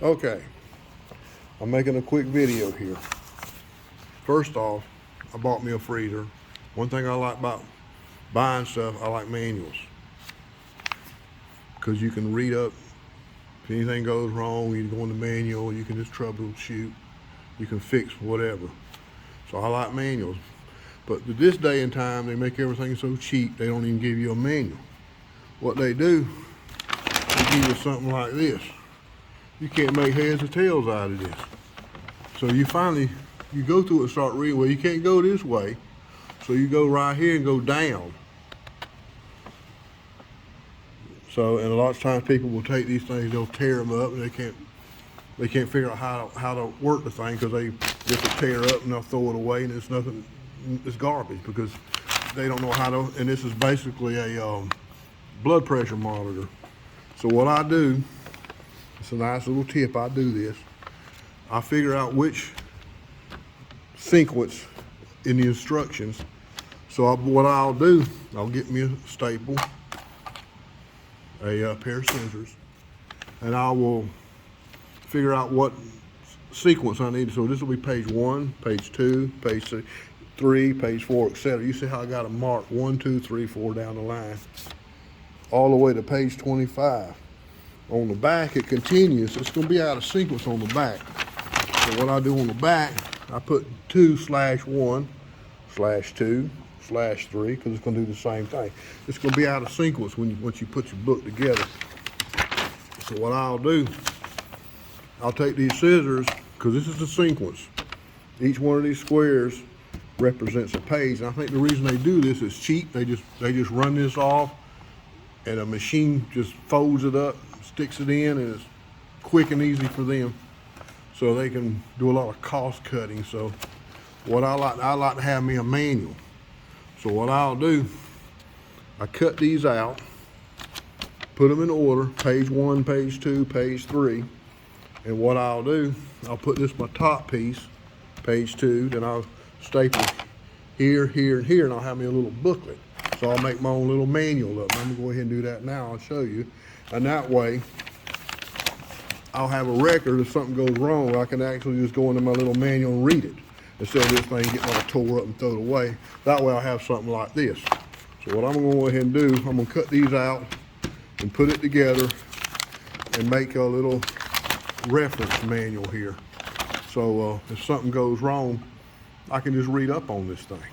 Okay, I'm making a quick video here. First off, I bought me a freezer. One thing I like about buying stuff, I like manuals. Because you can read up, if anything goes wrong, you can go in the manual, you can just troubleshoot, you can fix whatever. So I like manuals. But this day and time, they make everything so cheap, they don't even give you a manual. What they do, they give you something like this. You can't make heads or tails out of this. So you go through it and start reading, well, you can't go this way. So you go right here and go down. So, and a lot of times people will take these things, they'll tear them up, and they can't figure out how to work the thing because they just tear up and they'll throw it away, and it's garbage because they don't know how to. And this is basically a blood pressure monitor. So what I do, it's a nice little tip. I do this. I figure out which sequence in the instructions. So what I'll do, I'll get me a staple, a pair of scissors, and I will figure out what sequence I need. So this will be page 1, page 2, page 3, page 4, etc. You see how I got them marked 1, 2, 3, 4 down the line, all the way to page 25. On the back, it continues. It's going to be out of sequence on the back. So what I do on the back, I put 2/1/2/3 because it's going to do the same thing. It's going to be out of sequence once you put your book together. So what I'll do, I'll take these scissors, because this is the sequence. Each one of these squares represents a page. And I think the reason they do this is cheap. They just run this off, and a machine just folds it up, sticks it in, and it's quick and easy for them. So they can do a lot of cost cutting. So what I like to have me a manual. So what I'll do, I cut these out, put them in order, page 1, page 2, page 3. And what I'll do, I'll put this my top piece, page 2, then I'll staple here, here, and here, and I'll have me a little booklet. So I'll make my own little manual up. I'm gonna go ahead and do that now, I'll show you. And that way, I'll have a record if something goes wrong. I can actually just go into my little manual and read it instead of this thing getting all tore up and thrown away. That way I'll have something like this. So what I'm gonna go ahead and do, I'm gonna cut these out and put it together and make a little reference manual here. So if something goes wrong, I can just read up on this thing.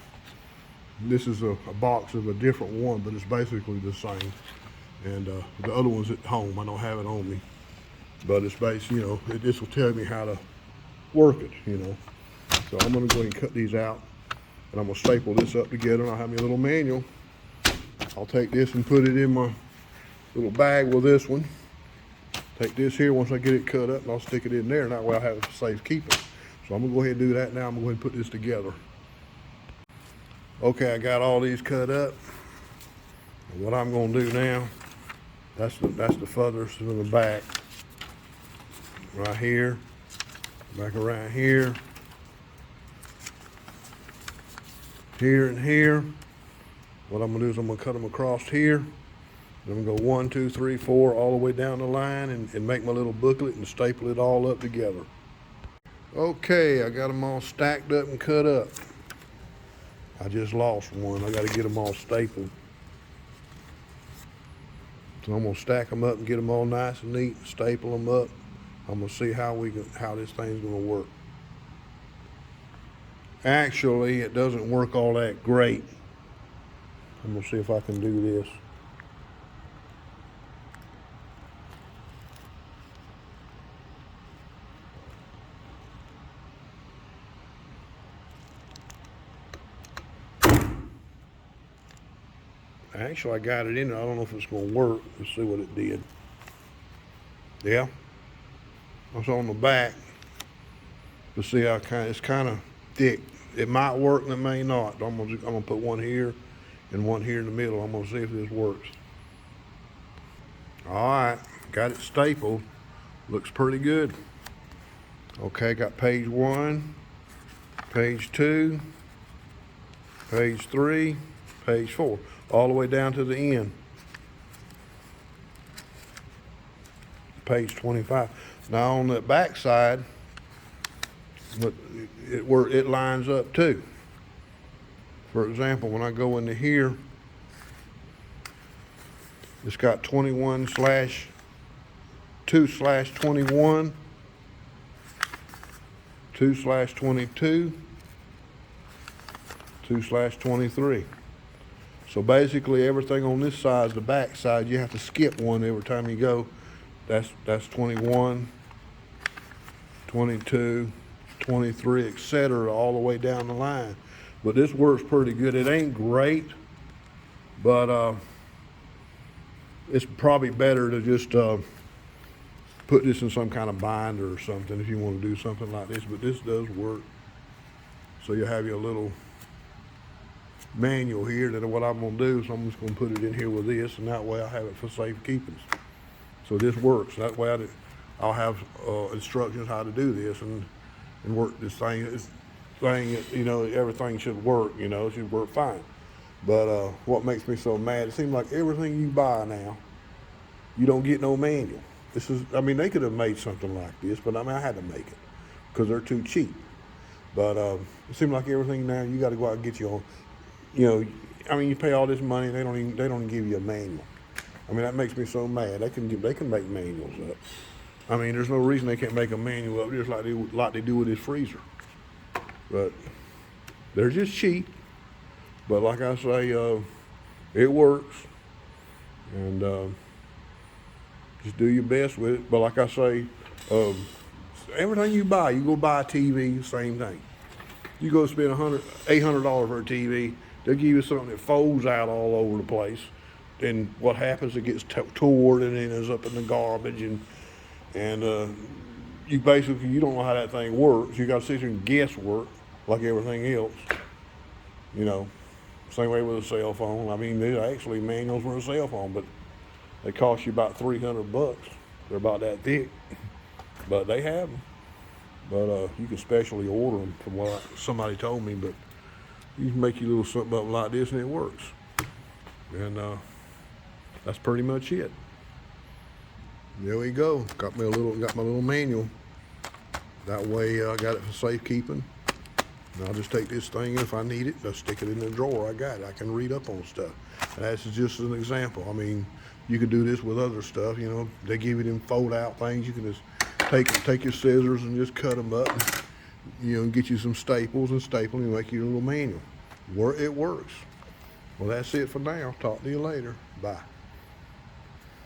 This is a box of a different one, but it's basically the same. And the other one's at home. I don't have it on me. But it's basically, this will tell me how to work it, So I'm gonna go ahead and cut these out, and I'm gonna staple this up together, and I'll have me a little manual. I'll take this and put it in my little bag with this one. Take this here once I get it cut up, and I'll stick it in there, and that way I'll have it safe keeping. So I'm gonna go ahead and do that now. I'm gonna go ahead and put this together. Okay, I got all these cut up. And what I'm gonna do now, that's the furthest in the back. Right here, back around here, here and here. What I'm gonna do is I'm gonna cut them across here. I'm gonna go 1, 2, 3, 4, all the way down the line and make my little booklet and staple it all up together. Okay, I got them all stacked up and cut up. I just lost one. I gotta get them all stapled. So I'm gonna stack them up and get them all nice and neat, staple them up. I'm gonna see how this thing's gonna work. Actually, it doesn't work all that great. I'm gonna see if I can do this. Actually, I got it in there. I don't know if it's gonna work. Let's see what it did. Yeah. It's on the back. To see how it's kind of thick. It might work and it may not. I'm gonna put one here and one here in the middle. I'm gonna see if this works. All right, got it stapled. Looks pretty good. Okay, got page 1, page 2, page 3, page 4, all the way down to the end. page 25. Now on the back side, but where it lines up too. For example, when I go into here, it's got 21/2/21, 2/22, 2/23. So basically everything on this side, the back side, you have to skip one every time you go. That's 21, 22, 23, etc., all the way down the line. But this works pretty good. It ain't great, but it's probably better to just put this in some kind of binder or something if you want to do something like this. But this does work. So you have your little manual here. That what I'm going to do is I'm just going to put it in here with this, and that way I have it for safekeeping. So this works. That way I'll have instructions how to do this and work this thing. You know, everything should work. You know, it should work fine. But what makes me so mad? It seems like everything you buy now, you don't get no manual. This is, I mean, they could have made something like this, but I mean, I had to make it because they're too cheap. But it seems like everything now you got to go out and get your own. You know, I mean, you pay all this money, they don't even give you a manual. I mean, that makes me so mad. They can make manuals up. I mean, there's no reason they can't make a manual up just like they do with this freezer. But they're just cheap. But like I say, it works, and just do your best with it. But like I say, everything you buy, you go buy a TV, same thing. You go spend $800 for a TV, they'll give you something that folds out all over the place. And what happens, it gets torn and it ends up in the garbage, and you don't know how that thing works. You got to sit here and guesswork like everything else. You know, same way with a cell phone. I mean, there's actually manuals for a cell phone, but they cost you about $300. They're about that thick, but they have them. But you can specially order them from what somebody told me. But you can make your little something up like this, and it works. And that's pretty much it. There we go. Got my little manual. That way I got it for safekeeping. And I'll just take this thing, and if I need it, I'll stick it in the drawer. I got it. I can read up on stuff. And that's just an example. I mean, you could do this with other stuff. You know, they give you them fold-out things. You can just take your scissors and just cut them up. And, you know, get you some staples and staple and make your little manual. It works. Well, that's it for now. Talk to you later. Bye.